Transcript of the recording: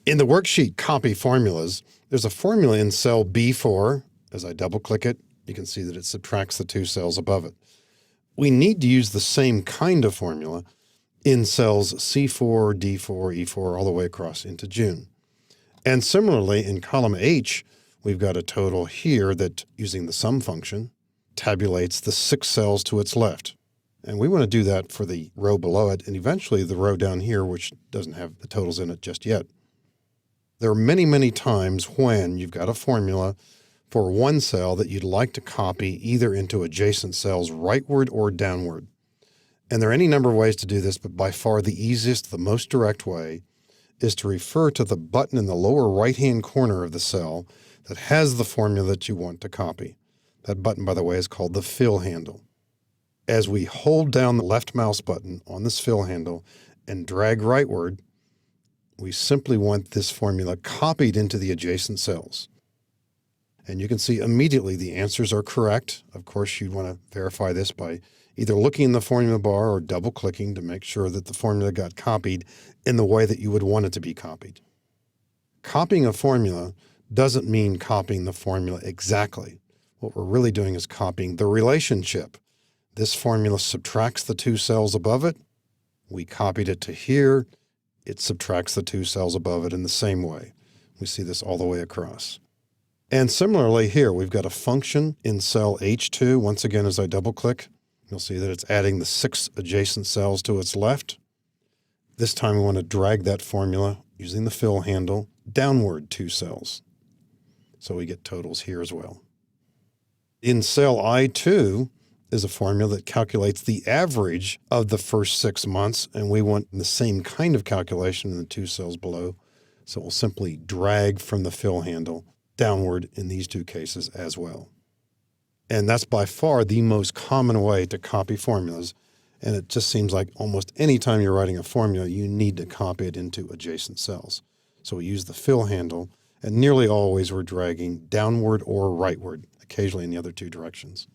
In the worksheet Copy Formulas, there's a formula in cell B4. As I double-click it, you can see that it subtracts the two cells above it. We need to use the same kind of formula in cells C4, D4, E4, all the way across into June. And similarly, in column H, we've got a total here that, using the sum function, tabulates the 6 cells to its left. And we want to do that for the row below it and eventually the row down here, which doesn't have the totals in it just yet. There are many, many times when you've got a formula for one cell that you'd like to copy either into adjacent cells rightward or downward. And there are any number of ways to do this, but by far the easiest, the most direct way is to refer to the button in the lower right-hand corner of the cell that has the formula that you want to copy. That button, by the way, is called the fill handle. As we hold down the left mouse button on this fill handle and drag rightward, we simply want this formula copied into the adjacent cells. And you can see immediately the answers are correct. Of course, you want to verify this by either looking in the formula bar or double-clicking to make sure that the formula got copied in the way that you would want it to be copied. Copying a formula doesn't mean copying the formula exactly. What we're really doing is copying the relationship. This formula subtracts the 2 cells above it. We copied it to here. It subtracts the 2 cells above it in the same way. We see this all the way across. And similarly here, we've got a function in cell H2. Once again, as I double-click, you'll see that it's adding the 6 adjacent cells to its left. This time we want to drag that formula, using the fill handle, downward 2 cells. So we get totals here as well. In cell I2 is a formula that calculates the average of the first 6 months, and we want the same kind of calculation in the 2 cells below. So we'll simply drag from the fill handle downward in these 2 cases as well. And that's by far the most common way to copy formulas. And it just seems like almost any time you're writing a formula, you need to copy it into adjacent cells. So we use the fill handle, and nearly always we're dragging downward or rightward, occasionally in the other 2 directions.